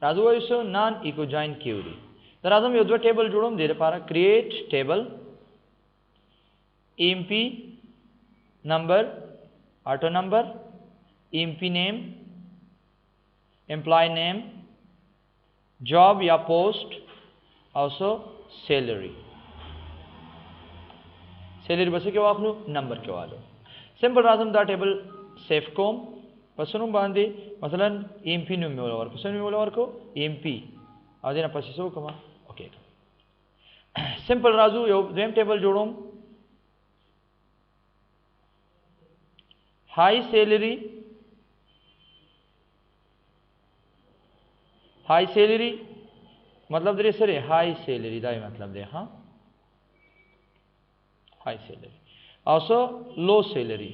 राजू वैसो नॉन इको जॉइन क्यूरी तर राजम यो दो टेबल जोड़म दे पारा create table emp number auto number emp name employee name job या पोस्ट ऑल्सो सैलरी सैलरी बस के वाखलू नंबर के वालो सिंपल राजम दा टेबल सेफ कोम पसनु बांधे मसलन एमपी नु मेवला वर्क पसनु मेवला वर्क एमपी आदेना पसिसो कमा ओके सिंपल राजू यो वेम टेबल जोड़ोम हाई सैलरी मतलब दे सर हाई सैलरी दाई मतलब दे हाँ high salary also low salary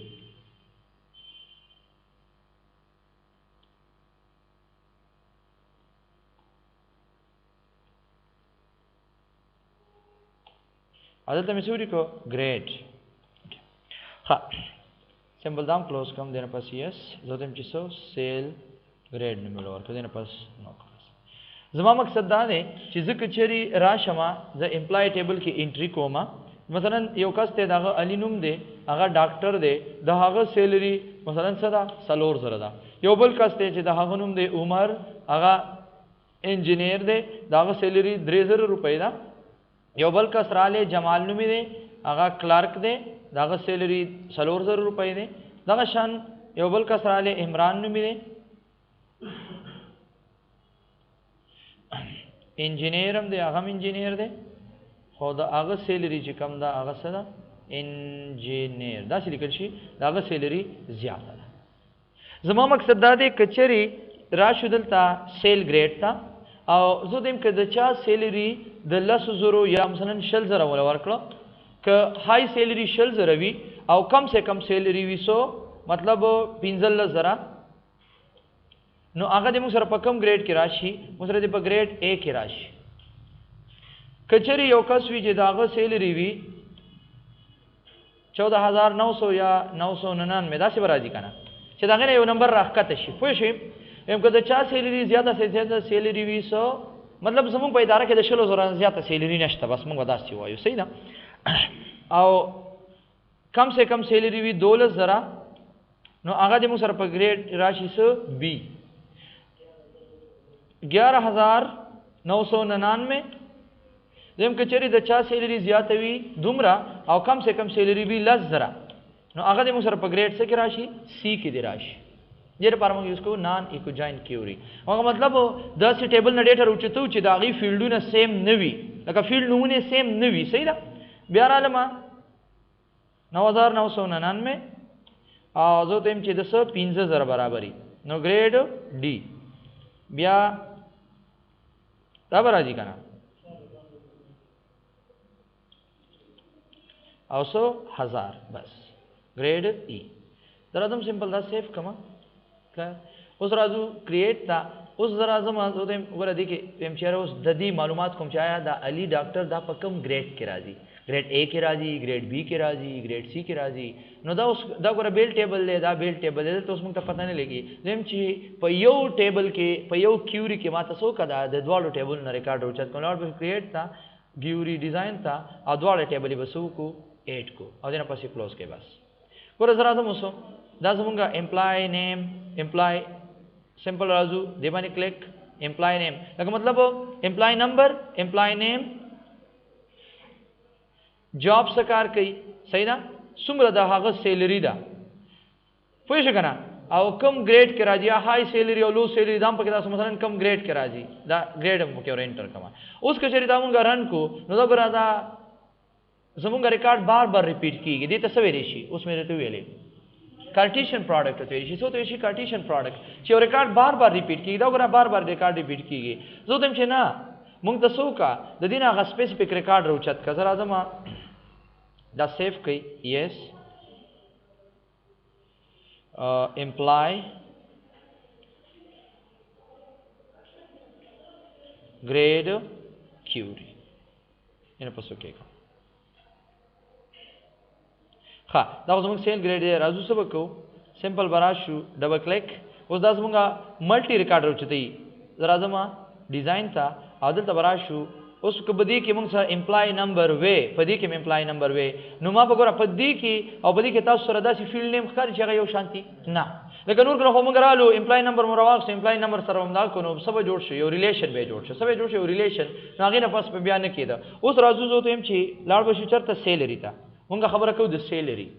other Missouri को ग्रेड हाँ सिंपल दाम क्लोज कम देना पास यस जो तुम चिसो सेल ग्रेड निमलो और देना पास नो जमा मकसद दाने चीज़ कचेरी राशमा ज एम्प्लॉय टेबल की एंट्री कोमा मसलन योकास्ते दागा अलीनुम दे आगा डॉक्टर दे दागा सैलरी मसलन सदा सलोर जरदा योबल कास्ते चे दागा नुम दे उमर आगा इंजीनियर दे दागा सैलरी 3000 रुपए दा योबल कसराले जमाल नुमी दे आगा क्लार्क दे दागा सैलरी सलोर 1000 रुपए दे दागा शान योबल कसराले इमरान नुमी दे इंजीनियरम दे आगम इंजीनियर दे खुदा आगा सैलरी ची कम दा आगा सदा इंजीनियर दा सिलिकशी आगा सैलरी ज्यादा दा जमा मकसद दा दे कचरी राशुदल ता सेल ग्रेड ता और जो देम के दचा सैलरी दल्ला सुजरो या मसलन शल जरा वाला वर्कलो क हाई सैलरी शल जरावी और कम से कम सैलरी विसो मतलब पिंजल जरा नो आगा दे मुसर पकम ग्रेड की राशि मुसर दे ग्रेड ए की राशि कचरी योकसवी जे दागा सैलरी वी 14,900 या 999 दासे बराजी काना से दागे ने यो नंबर रखा तशी पुशी एम कद चा सैलरी ज्यादा से ज्यादा सैलरी वी सो मतलब समूह पैदारा के दशलो जरा ज्यादा सैलरी नष्टा बस मंग दासी वायो सही ना आओ कम से कम सैलरी वी 2 जरा नो आगा दे मुसर पर ग्रेड राशि से बी 11,999 जम कचेरी दचा सैलरी ज्यादा हुई दुमरा और कम से कम सैलरी भी लस जरा नो आगा दे मुसर पर ग्रेड से की राशि सी की दे राशि ये पारमंग इसको नॉन इको जॉइन क्यूरी और मतलब 10 टेबल न डेटा उचित उचित आगे फील्ड न सेम नवी लका फील्ड नूने सेम नवी सही ना 9,999 और जो तेम चे 10,000 बराबरी नो ग्रेड डी ब्या राजी का ना औसो 1000 बस ग्रेड ई जरा तुम सिंपल दा सेफ कमा क्या उस राजू क्रिएट था उस जरा जम होते वरा देखिए हम चाह रहे उस ददी मालूमात को चाहे दा अली डॉक्टर दा पकम ग्रेड के राजी ग्रेड ए के राजी ग्रेड बी के राजी ग्रेड सी के राजी नो दा उस दा को बेल टेबल ले दा बेल टेबल ले तो उसमें पता नहीं लगी जेम ची पयो टेबल के पयो क्यूरी के माता सो कदा द द्वालो टेबल न रिकॉर्ड हो चत को क्रिएट था ग्यूरी डिजाइन था आ द्वालो टेबल बसु को 8 को और देना पास क्लोज के बस को जरा तुम उसो दा जमुंगा एम्प्लॉय नेम एम्प्लॉय सिंपल राजू देवानी क्लिक एम्प्लॉय नेम लगा मतलब employee number employee name job सकार कई सही ना सुमर दा हाग सैलरी दा पुश कना आओ कम ग्रेड के राजी हाई सैलरी और लो सैलरी दाम पके दा समझन कम ग्रेड के राजी दा ग्रेड हम के और एंटर कमा उस कचेरी दामुंगा रन को नो दा दा जमुंगा रिकॉर्ड बार बार रिपीट की गई देता सवेरेशी उसमें रहते हुए ले कार्टेशियन प्रोडक्ट होते हैं सो तो ये कार्टेशियन प्रोडक्ट चे रिकॉर्ड बार बार रिपीट की दाओ बार बार रिकॉर्ड रिपीट की गई जो तुम चे ना मुंग तसो का ददीना आगा स्पेसिफिक रिकॉर्ड रोचत का जरा जमा दा सेफ कई यस एम्प्लॉय ग्रेड क्यूरी इन पसो के हाँ दाव जमुंग सेल ग्रेड है राजू सब को सिंपल बराशु डबल क्लिक उस दास मुंगा मल्टी रिकॉर्ड रोचते زرازما ډیزاین ته او دلته براشو اوس که بدی کې موږ سره امپلای نمبر وې پدې کې امپلای نمبر وې نو ما په ګوره پدې کې او پدې کې تاسو سره داسې فیلډ نیم ښکاري چې هغه یو شانتي نه لکه نور کله خو موږ رالو امپلای نمبر مو راواخ امپلای نمبر سره هم دا کو نو سبا جوړ شي یو ریلیشن به جوړ شي سبا جوړ شي یو ریلیشن نو هغه نه پس په بیان کېده اوس راځو زه ته هم چې لاړ بشو چرته سیلری ته موږ خبره کوو د سیلری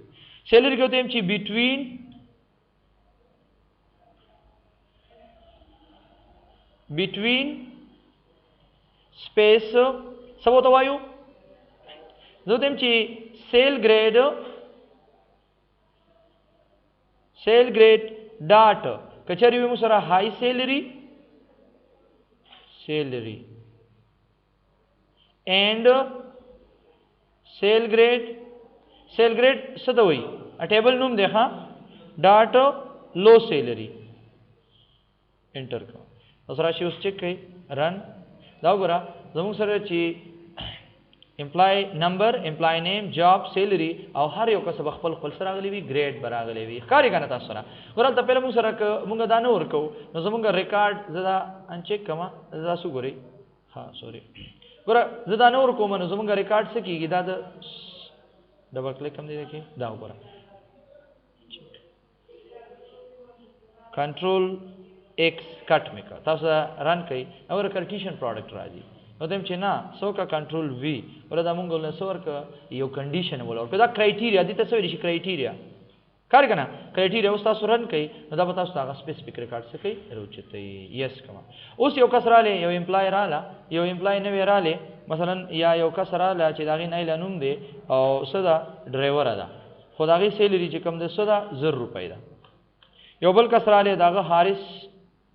کې ته هم چې between space سبو ته وایو زه ته هم چې سیل ګریډ ډاټ کچری وي مو سره هاي سیلری اینڈ سیل ګریډ څه ته وایي ټیبل نوم دی ښا ډاټ لو سیلری انټر کړه اوس راشي اوس چیک کړئ رن دا وګوره زموږ سره چې امپلای نمبر امپلای نیم جاب سیلری او هر یو کس خپل سره راغلی وي ګریډ براغلی وي ښکاري کنه تاسو سره ګورل ته پهله موږ سره موږ دا نه ورکو نو زموږ ریکارډ زدا ان چیک کما زدا سو ګوري ها سوري ګوره زدا نه ورکو نو زموږ ریکارډ څه کیږي دا د ډبل کلیک کوم دی کې دا وګوره کنټرول ایکس کټ میکا تاسو رن کړئ او ریکارډیشن پروډکټ راځي نو دیم چې نه سو کا کنټرول وی ولدا مونږ له سور کا یو کنډیشن ولور دا کرایټیریا دي تاسو ویل شي کرایټیریا کار کنه کرایټیریا اوس تاسو رن کړئ نو دا به تاسو هغه سپیسیفیک ریکارډ څه کوي روچته یس کما اوس یو کس رااله یو امپلای رااله یو امپلای نه وراله مثلا یا یو کس رااله چې داغه نه لانوم دی او صدا ډرایور ده خدای سیلری چې کم ده صدا 0 روپۍ ده یو بل کس رااله داغه حارث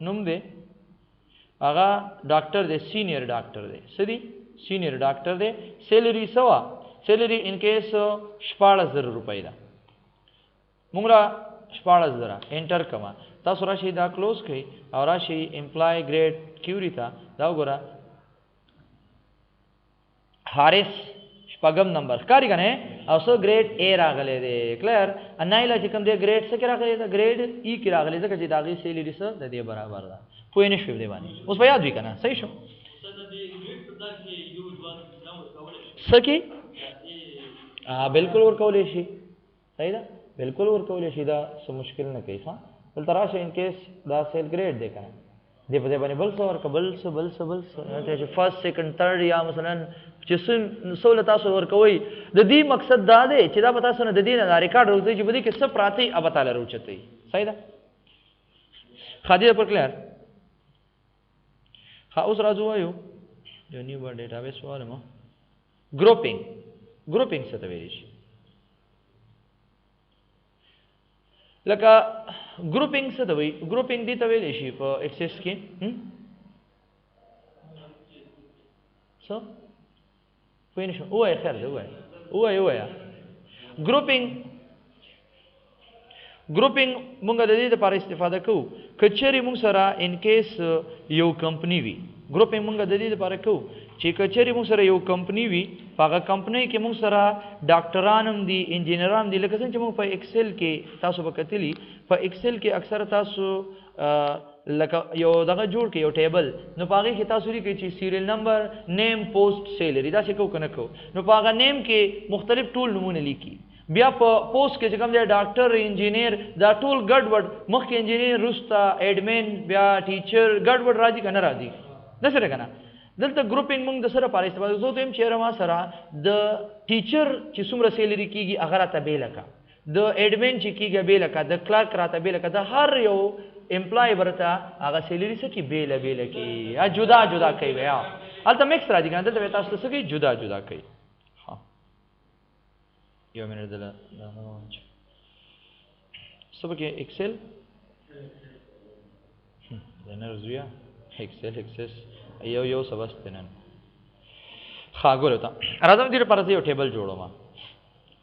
نوم دی هغه ډاکټر دی سینیئر ډاکټر دی سدي سینیئر ډاکټر دی سیلری سوا سیلری ان کیس 16000 روپۍ ده موږ 16000 انټر کما تاسو راشي دا کلوز کړئ او راشي امپلای ګریډ کیوري تا دا وګوره حارث شپږم نمبر ښکاري کنه او سو ګریډ ا راغلی دی کلیر انایلا چې کوم دی ګریډ څه کې راغلی دی ګریډ ای کې راغلی ځکه چې داغي سیلری سره د دې برابر ده پوه نه شو دی باندې اوس په یاد وی کنه صحیح شو سکی بالکل ور کولې شي صحیح ده بالکل ور کولې شي دا څه مشکل نه کوي ها بل تراشه ان کیس دا سیل ګریډ دی کنه دې په دې باندې بل څه ور کبل څه چې فرست سیکنډ ثرد یا مثلا چې سہولت تاسو ور کوي د دې مقصد دا دی چې دا پتا سونه د دې نه ریکارډ ورته چې بده کې څه پراتی اب تعالی روچته صحیح ده خاطر پر کلیر ها اوس راځو وایو یو نیو ور ډیټابیس وارم ګروپینګ څه ته ویل شي لکه ګروپینګ څه ته وایي ګروپینګ دي ته ویل شي په ایکسس کې څه پوه نه شو وای خیر دی وای ګروپینګ مونږ د دې لپاره استفاده کوو کچري مونږ سره ان کیس یو کمپنی وي ګروپینګ مونږ د دې لپاره کوو چې کچري مونږ سره یو کمپنی وي هغه کمپنی کې مونږ سره ډاکټران هم دي انجینران دي لکه څنګه چې مونږ په ایکسل کې تاسو به کتلی په ایکسل کې اکثر تاسو لکه یو دغه جوړ کې یو ټیبل نو پاغه کې تاسو لري چې سیریل نمبر نیم پوسټ سیلری دا څه کو کنه کو نو پاغه نیم کې مختلف ټول نمونه لیکي بیا په پوسټ کې چې کوم دی ډاکټر انجینیر دا ټول ګډوډ مخکې انجینیر روستا اډمن بیا ټیچر ګډوډ راځي کنه راځي دا سره کنه دلته ګروپینګ موږ د سره لپاره استفاده کوو ته هم چیرې ما سره د ټیچر چې څومره سیلری کیږي هغه راته به لکه د اډمن چې کیږي به لکه د کلرک راته به لکه د هر یو امپلای برته هغه سیلری څه کی بیل کی جدا کوي بیا البته مکس راځي کنه دلته تاسو څه کی جدا کوي ها یو منټ دلته سبا کې ایکسل انرژیا ایکسل یو سبستنن خاګور تا راځم دې لپاره یو ټیبل جوړوم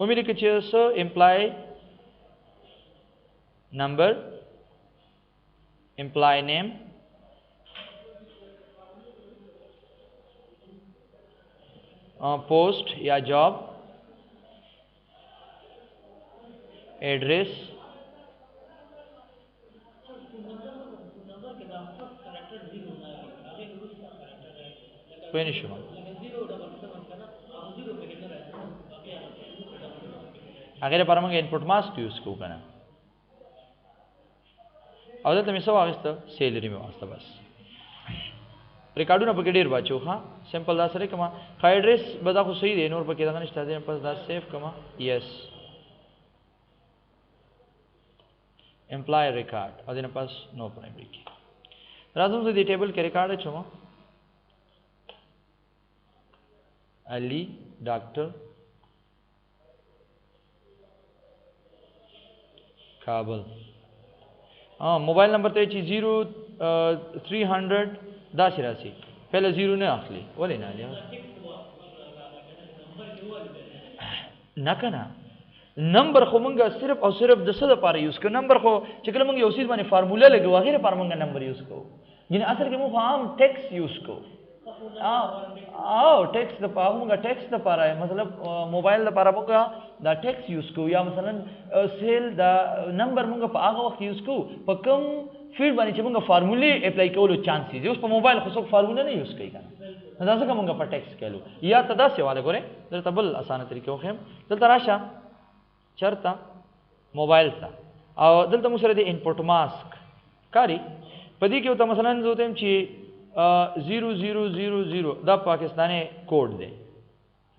امید کې چې سو امپلای نمبر امپلای نیم पोस्ट या जॉब एड्रेस پوه نه شوم هغه لپاره موږ انپوټ ماسک یوز کوو کنه او دلته مې څه واغسته سیلري مې واغسته بس ریکارډونه پکې ډېر واچو ها سمپل دا سره کما خا ایډریس به دا خو صحیح دی نور پکې دا نشته دی پس دا سیف کما یس امپلای ریکارډ او دنه پس نو پرایمری کی راځم دې ټیبل کې ریکارډ اچوم علي ډاکټر کابل موبایل نمبر ته چې 0300 دا شراسي پہله 0 نه اخلي ولې نه علي نه کنه نمبر خو مونږه صرف او صرف د څه لپاره یوز کوو نمبر خو چې کله مونږ یو څه باندې فارموله لګو هغه لپاره مونږ نمبر یوز کوو یعنی اصل کې مونږ عام ټیکس یوز کوو ټیکس د پاره مونږه ټیکس د پاره مطلب موبایل د پاره مونږه دا ټیکس یوز کوو یا مثلا سیل دا نمبر مونږه په هغه وخت یوز کوو په کوم فیلډ باندې چې مونږه فارمولې اپلای کولو چانس دي اوس په موبایل خو څوک فارموله نه یوز کوي کنه دا څنګه مونږه په ټیکس کولو یا تدا سیواله ګوره دلته بل اسانه طریقې وخم دلته راشه چرته موبایل ته او دلته مو سره د انپوټ ماسک کاری پدې کې ته مثلا زه تم چې 0000 دا پاکستاني کوډ دی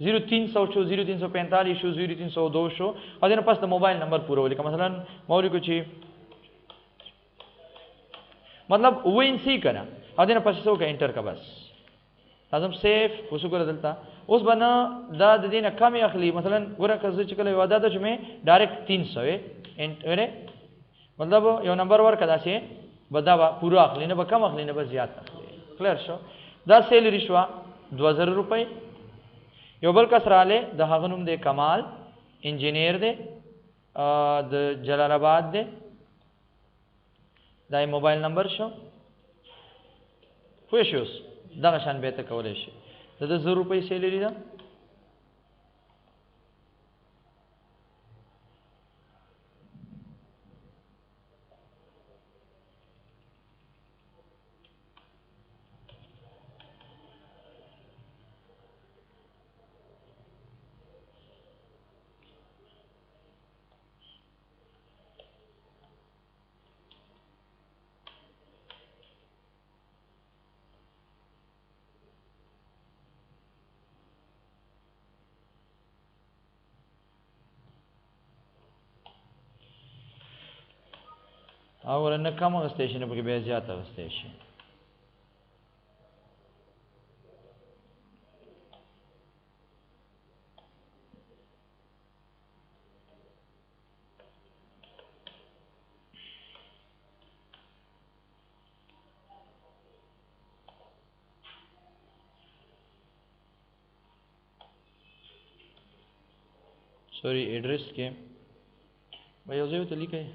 0300 شو 0345 شو 0302 شو او دنه پس د موبایل نمبر پوره ولیکه مثلا موري کو چې مطلب وین سی کنه او دنه پس څو کا انټر کا بس لازم سیف وسوګر دلته اوس بنا دا د دینه کم اخلي مثلا ګوره کزه چې کله وعده ده چې مې ډایرکټ 300 انټر مطلب یو نمبر ورکړه شي بدا پورا اخلي نه به کم اخلي نه به زیات اخلي کلیر شو دا سیلری شو 2000 روپۍ یو بل کس رااله د هغه نوم دی کمال انجینیر دی د جلال آباد دی دا موبایل نمبر شو خو شوس دا شان به ته کولای شي د 1000 روپۍ سیلری ده او ورنه کم غستې نه پکې بیا زیاته غستې شي سوري ایڈریس کې به یو ځای ته لیکئ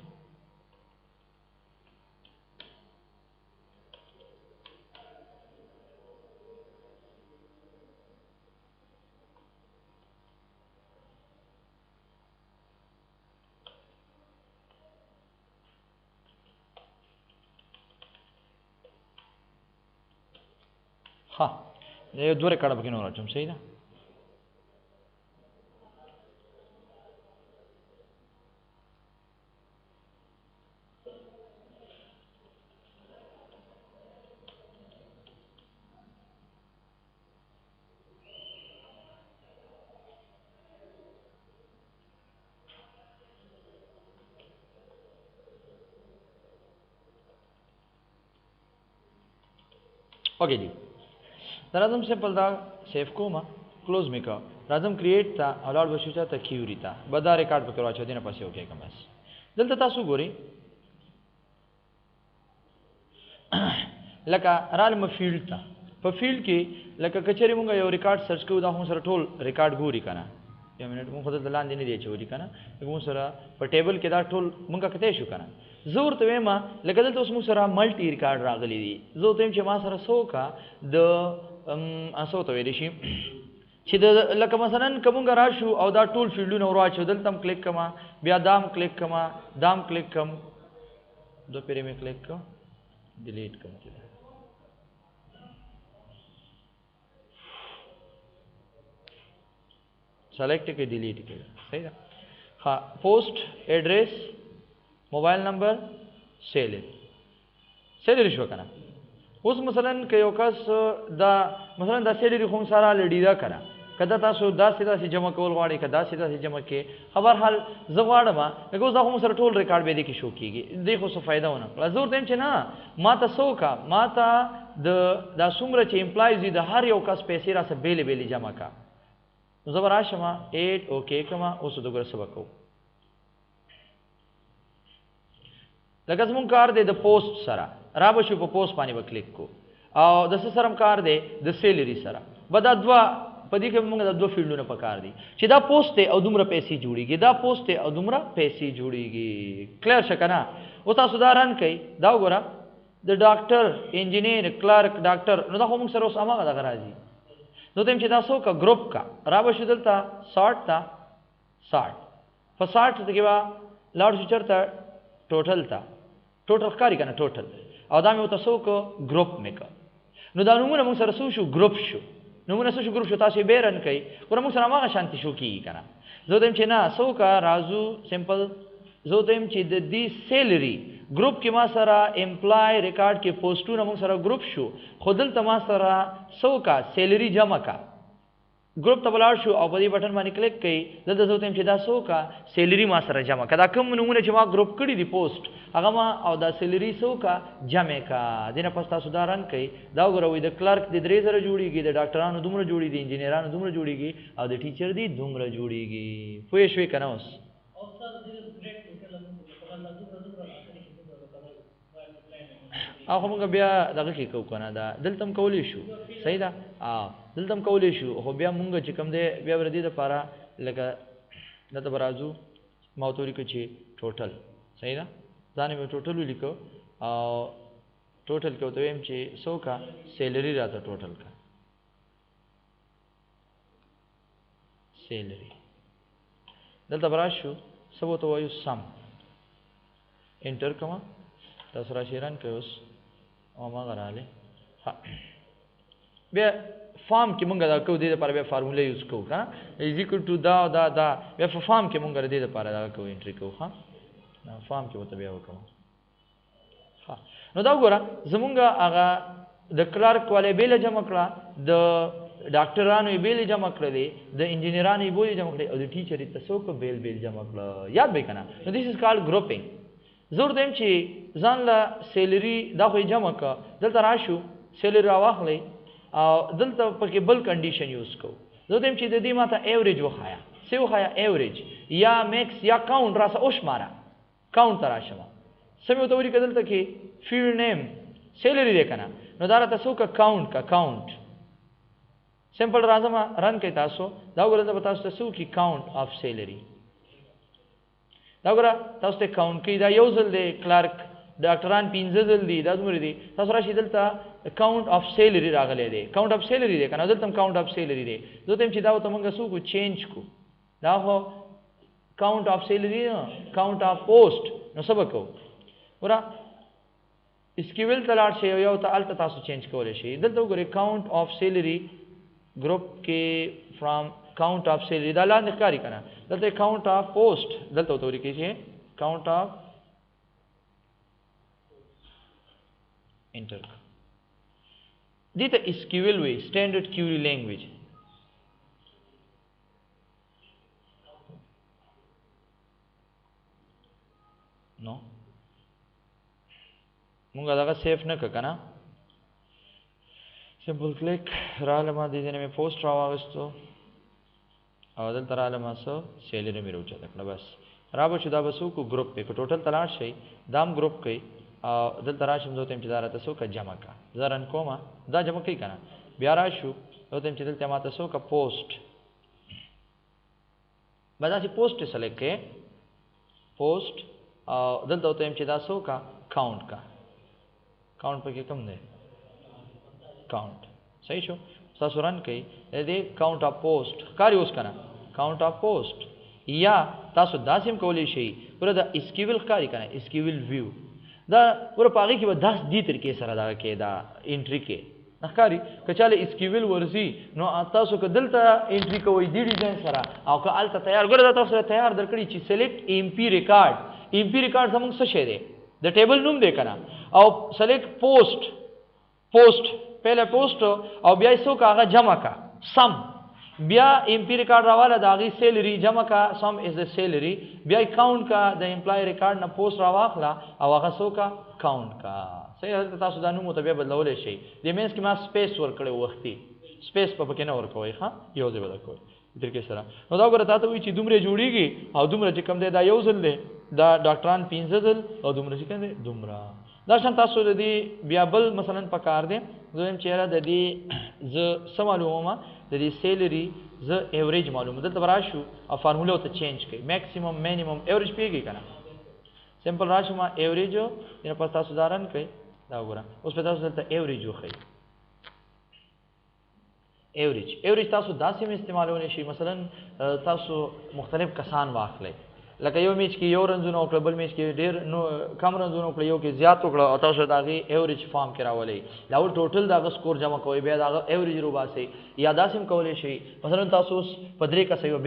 ها یو دوه ریکارډ پکې نور اچوم صحیح ده اوکے جی راځم سمپل دا سیف کوما کلوز میکا راځم کریټ تا الاډ بشوچا ته کیوري تا بدا ریکارډ پکې راچو دینه پسې اوکے کوم بس دلته تاسو ګوري لکه رالم فیلډ تا په فیلډ کې لکه کچري مونږ یو ریکارډ سرچ کوو دا هم سره ټول ریکارډ ګوري کنه یو منټ مونږ خدای دلان دی نه دی چوري کنه مونږ سره په ټیبل کې دا ټول مونږه کته شو کنه زور ته ما لکه دلته اوس مونږ سره ملټي ریکارډ راغلي دي زه ته چې ما سره سوکا د اسو ته ویل شي چې د لکه مثلا کومګ راشو او دا ټول فیلډونه ورواچو دلته کلیک کما بیا دام کلیک کما دام کلیک کم دو پیری میں کلیک کم ډیلیټ کم सेलेक्ट के डिलीट के सही ना हाँ post address mobile number salary show करा उस मसलन कयो कस दा मसलन दा सैलरी खून सारा लड़ीदा करा कदा तासो दा सीधा सी जमा कول वाड़ी कदा सीधा सी जमा के खबर हाल जवाड़ मा लेकिन उस दाखो सर टोल रिकॉर्ड बे देखी शो कीगी देखो सो फायदा होना जोर देम छे ना माता सोका माता द दा सुमरा चे एम्प्लॉइज द हर यो कस पैसे रा से बेले बेले जमा का जबर आशमा 8 ओके कमा उस दोगर सबको लगस मुन कार दे द पोस्ट सरा राबशु पे पोस्ट पानी पर क्लिक को और दस सरम कार दे द सैलरी सरा बदा द्वा पदी के मुंग द दो फील्ड ने पकार दी चिदा पोस्ट है अदुमरा पैसे जुड़ीगी दा पोस्ट है अदुमरा पैसे जुड़ीगी क्लियर शकना उता सुधारन कई दाव गोरा द डॉक्टर इंजीनियर क्लर्क डॉक्टर नो दा होम सरोस आमा दा कराजी नो तेम चिदा सो का ग्रुप का राबशु दलता 60 था 60 पर 60 के बा लाउड स्पीकर था टोटल कारी का ना टोटल और दामे उता सो को ग्रुप में का नो दा नुमुना मुंग सर सुशु ग्रुप शु नुमुना सुशु ग्रुप शु तासे बेरन कई और मुंग सर आमा शांति शु की कना जो देम छे ना सो का राजू सिंपल जो देम छे दी सैलरी ग्रुप के मा सरा एम्प्लॉय रिकॉर्ड के पोस्टू ना मुंग सर ग्रुप शु खुदल तमा सरा सो का सैलरी जमा का ग्रुप तबलार शु और बदी बटन मा क्लिक कई दद जो तेम छेदा सो का सैलरी मा सरा जमा कदा कम नमुने जमा ग्रुप कड़ी दी पोस्ट अगमा और दा सैलरी सो का जमे का दिन पस्ता सुधारन कई दाव गरो द क्लर्क द ड्रेजर जुड़ीगी द डॉक्टरान दुमर जुड़ीगी इंजीनियरान दुमर जुड़ीगी और द टीचर दी दुमर जुड़ीगी पुयशवे कनोस आखो मंग बिया दगा की को कना दा दिलतम कौली शु सही दा दिलतम कौली शु हो बिया मुंग चिकम दे बिया वरदी द पारा लगा दत बराजू माउतोरी को ची टोटल सही दा जाने में टोटल लिखो टोटल के तो एम ची सो का सैलरी रहता टोटल का सैलरी दलता बराशु सब तो वायु सम इंटर कमा दसरा शेरन के उस ओमा कराले हाँ बे फॉर्म की मंगा दा को दे पार बे फार्मूला यूज को का इज इक्वल टू दा दा दा बे फॉर्म के मंगा दे पार दा को एंट्री को हाँ फॉर्म के मतलब या को हाँ नो दा गोरा जमुंगा आगा द क्लर्क वाले बेले जमा करा द डॉक्टरान बेले जमा करे द इंजीनियरान बोले जमा करे और द टीचर इत सो को बेल जमा करा याद बे कना दिस इज कॉल्ड ग्रुपिंग जोर देम ची जानला सैलरी दा हो जमा का दलता राशु सैलरी रावाखले दलता पके बल कंडीशन यूज को जो देम ची दी माता एवरेज वो खाया एवरेज या मैक्स या काउंट रासा ओश मारा काउंट तराशमा समय तो वरी कदल तक फील्ड नेम सैलरी देखना नदारा तसो का काउंट सिंपल राजमा रन के तासो दावगरा बतासो तसो की काउंट ऑफ सैलरी दावगरा तासते काउंट की दा योजल दे क्लर्क डॉक्टरान पिंजल दी दादमुरी दी तासरा शिदलता काउंट ऑफ सैलरी रागले दे काउंट ऑफ सैलरी दे कना दलतम काउंट ऑफ सैलरी दे जो तेम चिदाव तमंगा सु को चेंज को दाहो count of salary count of post न सबको पूरा इसकी विल तलाट से या तो अल्ट तासु चेंज कोले शे दल तो गोरे काउंट ऑफ सैलरी ग्रुप के फ्रॉम काउंट ऑफ सैलरी दाला निकारी करना दल तो काउंट ऑफ पोस्ट दल तो तोरी के काउंट ऑफ इंटर दी तो स्क्यूल वे स्टैंडर्ड क्यूरी लैंग्वेज नो मुंगा लगा सेफ न कना सिंपल क्लिक रालमा दीजिए में पोस्ट रावागस्तो अवदल तरालमा सो सैलरी में रोचा तक बस राबो शुदा बसु को ग्रुप पे को टोटल तलाश है दाम ग्रुप के दल तराश हम जोतेम चिदारा तसो का जमा का जरन कोमा दा जमा कई कना ब्याराशु जोतेम चिदल तमा तसो का पोस्ट बदासी पोस्ट सेलेक्ट के पोस्ट दल जोतेम चिदासो का काउंट पे के कम दे काउंट सही छो ससुरन कई they count of post car use करना काउंट ऑफ पोस्ट या तासु दासिम कोली शई पूरा द स्किल कारी करना स्किल व्यू दा पूरा पागी की 10 दी तरीके सर दा के दा एंट्री के نخکاری کچاله اسکیول ورزي نو تاسو که دلته انټری کوئ دی ډیزاین سره او که الته تیار ګره تاسو سره تیار درکړي چې سلیکټ امپی ریکارډ زموږ څه شی دی د ټیبل نوم دی کنه او سلیکټ پوسټ پہله پوسټ او بیا یې څوک هغه جمع کا سم بیا امپی ریکارډ راواله د هغې سیلري جمع کا سم از د سیلري بیا کاونټ کا د امپلای ریکارډ نه پوسټ راواخله او هغه څوک کاونټ کا صحیح هلته تاسو دا نوم ورته بیا بدلولی شئ د مینس کې ما سپیس ورکړی وختي سپیس په پکې نه ورکوئ ښه یو ځای به دا کوئ طریقې سره نو دا وګوره تا ته وایي چې دومره جوړېږي او دومره چې کوم دی دا یو ځل دی دا ډاکټران 15 ځل او دومره چې کوم دی دومره دا شان تاسو د دې بیا بل مثلا په کار دی دویم چېرې د دې زه څه معلوموم د دې سیلري زه ایوریج معلوموم دلته به راشو او فارموله ورته چینج کوي میکسیمم مینیمم ایوریج پیږي که نه سمپل راشو ما ایوریج نه پس تاسو دا رن کوئ دا وګوره اوس په تاسو دلته ایوریج وښیي ایوریج تاسو داسې هم استعمالولی شئ مثلا تاسو مختلف کسان واخلئ لکه یو میچ کې یو رنزونه وکړه بل میچ کې ډېر کم رنزونه وکړه یو کې زیات وکړه او تاسو د هغې ایوریج فارم کې راولئ دا ول ټوټل د هغه سکور جمع کوئ بیا د هغه ایوریج روباسئ یا داسې هم کولی شئ مثلا تاسو اوس په 3 کسه یو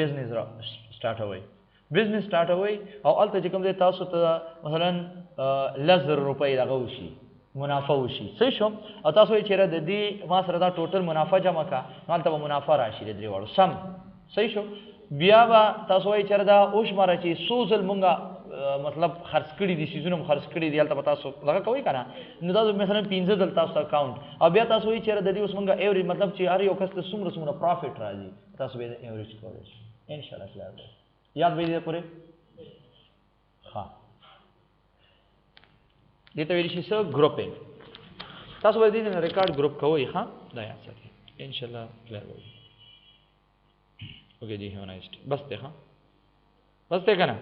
بزنس سټارټوئ او هلته چې کوم دی تاسو ته مثلا 10,000 روپۍ دغه وشي منافع وشي صحیح شو او تاسو وایئ چېرې د دې ما سره دا ټوټل منافع جمع کا نو هلته به منافع راشي د درې واړو سم صحیح شو بیا به تاسو وایئ چېرې دا وشماره چې څو ځل مونږ مطلب خرڅ کړي دي څیزونه مو خرڅ کړي دي هلته به تاسو دغه کوئ که نه نو دا مثلا 15 ځل تاسو اکاونټ او بیا تاسو وایئ چېرې د دې اوس مونږ ایوریج مطلب چې هر یو کس ته څومره پرافټ راځي تاسو به یې ایوریج کولی شئ انشاءالله کلیار دی یاد به دې پورې ښه دې ته ویلی شي څه ګروپینګ تاسو به دې نه ریکارډ ګروپ کوئ ښه دا یاد ساتئ انشاءالله کلیار به وي اوکے جی ہیو نائس ڈے بس دیکھا بس دیکھا نا